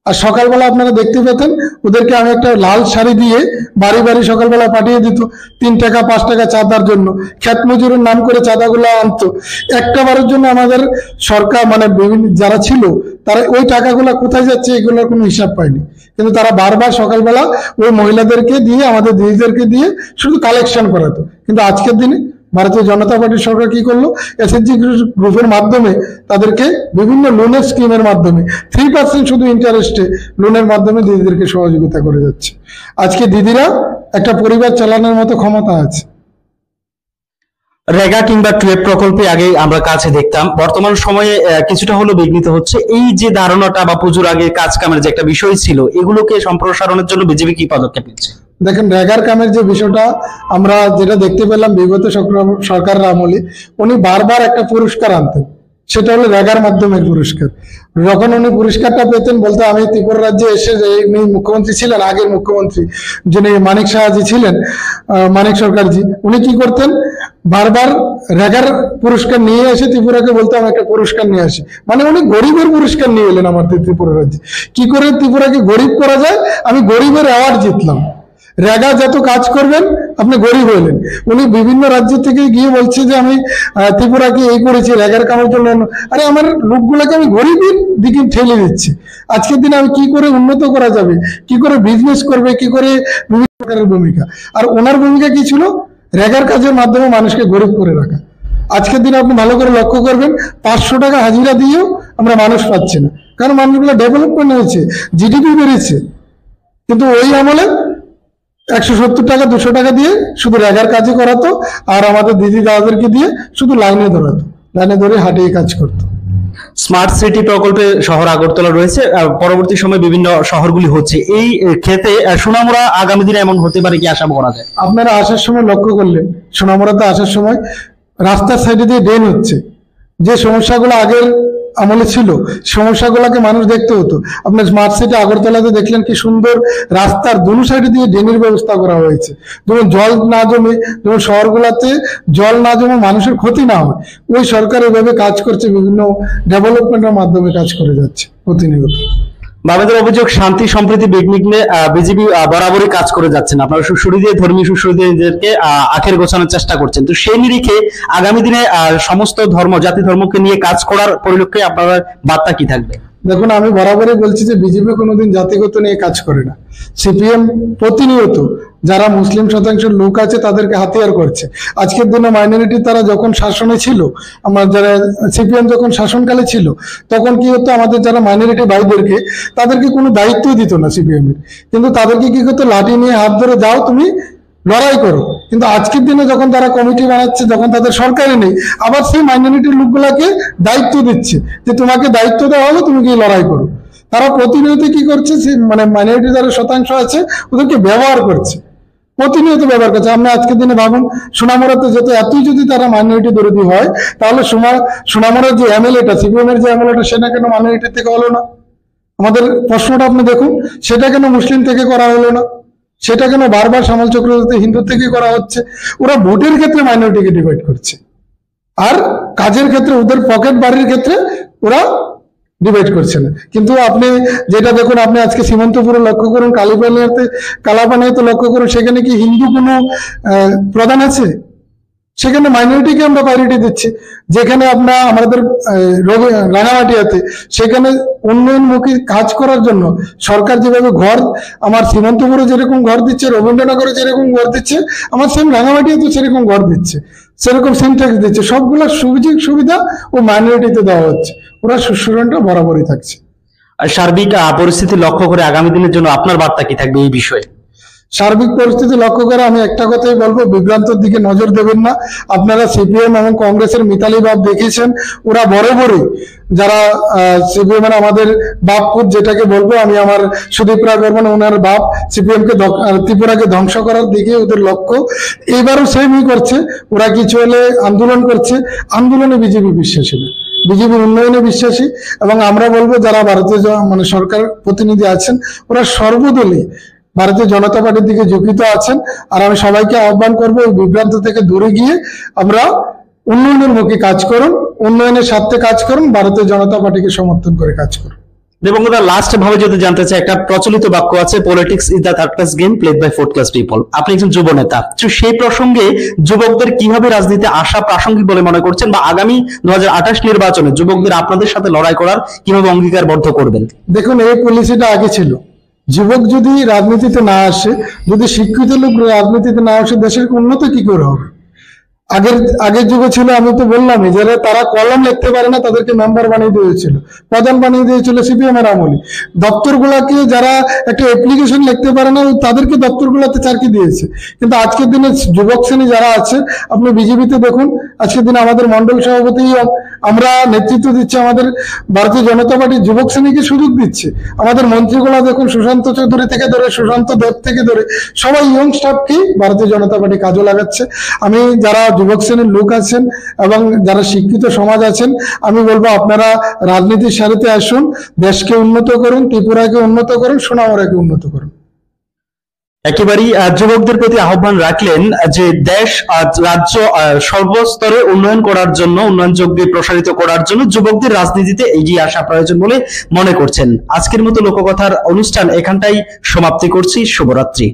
A: আর সকালবেলা আপনারা দেখতে পেতেন ওদেরকে আমি একটা লাল শাড়ি দিয়ে বাড়ি বাড়ি সকালবেলা পাঠিয়ে দিত 3 টাকা 5 টাকা চাঁদার জন্য। খেত মজুরের নাম করে চাঁদাগুলো আনতো। একটা বারের জন্য আমাদের সরকার মানে বিভিন্ন যারা ছিল তারা ওই টাকাগুলো কোথায় যাচ্ছে এগুলোর কোনো হিসাব পায়নি, কিন্তু তারা বারবার সকালবেলা ওই মহিলাদেরকে দিয়ে, আমাদের দিদিদেরকে দিয়ে শুধু কালেকশন করাতো। কিন্তু আজকের দিনে ভারতীয় জনতা পার্টির সরকার কি করলো, SHG গ্রুপের মাধ্যমে তাদেরকে বিভিন্ন লোনের স্কিমের মাধ্যমে 3% শুধু ইন্টারেস্টে লোনের মাধ্যমে দিদিদেরকে সহযোগিতা করে যাচ্ছে। আজকে দিদিরা একটা পরিবার চালানোর মতো ক্ষমতা আছে।
B: রেগা কিংবা টুয়েব প্রকল্পে আগে আমরা কাছে দেখতাম, বর্তমান সময়ে কিছুটা হলো বিঘ্নিত হচ্ছে। এই যে ধারণাটা বা পুজোর আগে কাজ কামের যে একটা বিষয় ছিল, এগুলোকে সম্প্রসারণের জন্য বিজেপি কি পদক্ষেপ নিচ্ছে?
A: দেখেন, রেগার কামের যে বিষয়টা আমরা যেটা দেখতে পেলাম বিগত সরকারের আমলে, উনি বারবার একটা পুরস্কার আনতেন, সেটা হলো রেগার মাধ্যমে পুরস্কার। যখন উনি পুরস্কারটা পেতেন, বলতে আমি ত্রিপুরা রাজ্যে এসে, উনি মুখ্যমন্ত্রী ছিলেন, আগের মুখ্যমন্ত্রী যিনি মানিক সাহাজি ছিলেন, মানিক সরকারজি, উনি কি করতেন, বারবার রেগার পুরস্কার নিয়ে এসে ত্রিপুরাকে বলতে আমি একটা পুরস্কার নিয়ে আসি। মানে উনি গরিবের পুরস্কার নিয়ে এলেন আমাদের ত্রিপুরা রাজ্যে। কি করে ত্রিপুরাকে গরিব করা যায়, আমি গরিবের অ্যাওয়ার্ড জিতলাম। রেগা যত কাজ করবেন আপনি গরিব হইলেন। উনি বিভিন্ন রাজ্য থেকে গিয়ে বলছে যে আমি ত্রিপুরাকে এই করেছি রেগার কামের জন্য। আরে আমার লোকগুলোকে আমি গরিবের দিকে ঠেলে দিচ্ছি। আজকের দিনে আমি কি করে উন্নত করা যাবে, কি করে বিজনেস করবে, কি করে বিভিন্ন প্রকারের ভূমিকা। আর ওনার ভূমিকা কি ছিল, রেগার কাজের মাধ্যমে মানুষকে গরিব করে রাখা। আজকের দিনে আপনি ভালো করে লক্ষ্য করবেন, 500 টাকা হাজিরা দিয়েও আমরা মানুষ পাচ্ছি না, কারণ মানুষগুলো ডেভেলপমেন্ট হয়েছে, GDP বেড়েছে। কিন্তু ওই আমলে 170 টাকা 200 টাকা দিয়ে শুধু রেগার কাজই করাতো, আর আমাদের দিদি দাদাদেরকে দিয়ে শুধু লাইনে ধরাতো, লাইনে ধরে হাঁটিয়ে কাজ করতো।
B: স্মার্ট সিটি প্রকল্পে শহর আগরতলা রয়েছে, পরবর্তী সময় বিভিন্ন শহরগুলি হচ্ছে। এই ক্ষেত্রে সোনামুড়া আগামী দিনে এমন হতে পারে কি আশা করা যায়?
A: আপনারা আসার সময় লক্ষ্য করলেন, সোনামুড়াতে আসার সময় রাস্তার সাইডে দিয়ে ড্রেন হচ্ছে। যে সমস্যাগুলো আগের আমলে ছিল, সমস্যাগুলোকে মানুষ দেখতে হতো। আপনার স্মার্ট সিটি আগরতলাতে দেখলেন কি সুন্দর রাস্তার দুনো সাইডে দিয়ে ড্রেনের ব্যবস্থা করা হয়েছে, যেমন জল না জমে, যেমন শহরগুলোতে জল না জমে মানুষের ক্ষতি না হয়। ওই সরকার এভাবে কাজ করছে, বিভিন্ন ডেভেলপমেন্টের মাধ্যমে কাজ করে যাচ্ছে প্রতিনিয়ত।
B: বাবাদের অভিযোগ, শান্তি সম্প্রীতি বিঘ্নে বিজেপি বরাবরই কাজ করে যাচ্ছেন। আপনারা সুশুরি দিয়ে, ধর্মীয় সুশুরি দিয়ে নিজেদেরকে আখের গোছানোর চেষ্টা করছেন। তো সেই নিরিখে আগামী দিনে সমস্ত ধর্ম, জাতি ধর্মকে নিয়ে কাজ করার পরিলক্ষে আপনার বার্তা কি থাকবে?
A: দেখুন, আমি বরাবরই বলছি যে বিজেপি কোনোদিন জাতিগত নিয়ে কাজ করে না। CPM প্রতিনিয়ত যারা মুসলিম শতাংশের লোক আছে তাদেরকে হাতিয়ার করছে। আজকের দিনে মাইনরিটি তারা যখন শাসনে ছিল, আমার যারা CPM যখন শাসনকালে ছিল, তখন কি হতো, আমাদের যারা মাইনরিটি ভাইদেরকে তাদেরকে কোনো দায়িত্বই দিত না CPM এর, কিন্তু তাদেরকে কি করতো, লাঠি নিয়ে হাত ধরে যাও তুমি লড়াই করো। কিন্তু আজকের দিনে যখন তারা কমিটি বানাচ্ছে, যখন তাদের সরকারে নেই, আবার সেই মাইনরিটির লোকগুলাকে দায়িত্ব দিচ্ছে যে তোমাকে দায়িত্ব দেওয়া হলো, তুমি গিয়ে লড়াই করো। তারা প্রতিনিয়ত কি করছে, মানে মাইনরিটি যারা শতাংশ আছে ওদেরকে ব্যবহার করছে, প্রতিনিয়ত ব্যবহার করছে। আপনি আজকের দিনে ভাবুন, সোনামুড়াতে যেতে এতই যদি তারা মাইনরিটি বিরোধী হয়, তাহলে সোনামুড়ার যে MLA-টা, CPM এর যে MLA-টা, সেটা কেন মাইনরিটি থেকে হলো না? আমাদের প্রশ্নটা আপনি দেখুন, সেটা কেন মুসলিম থেকে করা হলো না? সেটা কেন বারবার শ্যামল চক্রবর্তী হিন্দু থেকে করা হচ্ছে? ওরা ভোটের ক্ষেত্রে মাইনরিটিকে ডিভাইড করছে, আর কাজের ক্ষেত্রে, ওদের পকেট বাড়ির ক্ষেত্রে ওরা ডিভাইড করছে না। কিন্তু আপনি যেটা দেখুন, আপনি আজকে সীমান্তপুরে লক্ষ্য করুন, কালাপানিয়াতে লক্ষ্য করুন, সেখানে কি হিন্দু কোনো প্রধান আছে? সেখানে মাইনরিটিকে আমরা প্রায়োরিটি দিচ্ছি। যেখানে আপনার আমাদের রাঙামাটিয়াতে সেখানে উন্নয়নমুখী কাজ করার জন্য সরকার যেভাবে ঘর, আমার সীমান্তপুরে যেরকম ঘর দিচ্ছে, রবীন্দ্রনগরে যেরকম ঘর দিচ্ছে, আমার সেম রাঙামাটিয়াতে সেরকম ঘর দিচ্ছে, সেরকম সিনট্যাক্স দিচ্ছে, সবগুলো সুযোগ সুবিধা ও মাইনরিটিতে দেওয়া হচ্ছে। ওরা স্টুডেন্টরা বরাবরই থাকছে।
B: আর সার্বিক পরিস্থিতি লক্ষ্য করে আগামী দিনের জন্য আপনার বার্তা কি থাকবে এই বিষয়ে?
A: সার্বিক পরিস্থিতি লক্ষ্য করে আমি একটা কথাই বলবো, বিভ্রান্তর দিকে নজর দেবেন না। আপনারা সিপিএম এবং কংগ্রেসের মিতালি বাপ দেখেছেন, ওরা বরাবরই যারা সিপিএম এর আমাদের বাপপুর যেটাকে বলবো, আমি আমার সুদীপ রায় বর্মন ওনার বাপ, সিপিএম কে ত্রিপুরাকে ধ্বংস করার দিকে ওদের লক্ষ্য। এবারও সেমই করছে, ওরা কিছু হলে আন্দোলন করছে। আন্দোলনে বিজেপি বিশ্বাসী না, বিজেপির উন্নয়নে বিশ্বাসী। এবং আমরা বলবো যারা ভারতীয় মানে সরকার প্রতিনিধি আছেন, ওরা সর্বদলীয় ভারতীয় জনতা পার্টির দিকে ঝুঁকিত আছেন। আর আমি সবাইকে আহ্বান করবো ওই বিভ্রান্ত থেকে দূরে গিয়ে আমরা উন্নয়নের মুখে কাজ করুন, উন্নয়নের স্বার্থে কাজ করুন, ভারতীয় জনতা পার্টিকে সমর্থন করে কাজ করুন।
B: দেবঙ্গদা, লাস্ট ভাবে যদি জানতে চাই, একটা প্রচলিত বাক্য আছে, politics is the third class game played by fourth class people. আপনি একজন যুব নেতা, তো সেই প্রসঙ্গে যুবকদের কিভাবে রাজনীতিতে আসা প্রাসঙ্গিক বলে মনে করছেন, বা আগামী 2028 নির্বাচনে যুবকদের আপনাদের সাথে লড়াই করার কিভাবে অঙ্গীকারবদ্ধ করবেন?
A: দেখুন, এই পলিসিটা আগে ছিল, যুবক যদি রাজনীতিতে না আসে, যদি শিক্ষিত লোক রাজনীতিতে না আসে, দেশের উন্নতি কি করে হবে? আগের যুগে ছিল, আমি তো বললামই, যারা তারা কলম লিখতে পারে না তাদেরকে মেম্বার বানিয়ে দিয়েছিল, প্রধান বানিয়ে দিয়েছিল সিপিএম এর আমলে। দপ্তরগুলোকে যারা একটা অ্যাপ্লিকেশন লিখতে পারে না তাদেরকে দপ্তরগুলোতে চাকরি দিয়েছে। কিন্তু আজকের দিনে যুবক শ্রেণী যারা আছে, আপনি বিজেপিতে দেখুন, আজকের দিনে আমাদের মন্ডল সভাপতি আমরা নেতৃত্ব দিচ্ছি, আমাদের ভারতীয় জনতা পার্টির যুবক শ্রেণীকে সুযোগ দিচ্ছে। আমাদের মন্ত্রীগুলা দেখুন, সুশান্ত চৌধুরী থেকে ধরে সুশান্ত দেব থেকে ধরে সবাই ইয়ং স্টাফকেই ভারতীয় জনতা পার্টি কাজে লাগাচ্ছে। আমি যারা যুবক শ্রেণীর লোক আছেন এবং যারা শিক্ষিত সমাজ আছেন, আমি বলবো আপনারা রাজনীতির সারিতে আসুন, দেশকে উন্নত করুন, ত্রিপুরাকে উন্নত করুন, সোনামুড়াকে উন্নত করুন।
B: একেবারেই যুবকদের প্রতি আহ্বান রাখলেন যে দেশ রাজ্য সর্বস্তরে উন্নয়ন করার জন্য, উন্নয়ন যোগ্যে প্রসারিত করার জন্য যুবকদের রাজনীতিতে এগিয়ে আসা প্রয়োজন বলে মনে করছেন। আজকের মতো লোককথার অনুষ্ঠান এখানটাই সমাপ্তি করছি। শুভরাত্রি।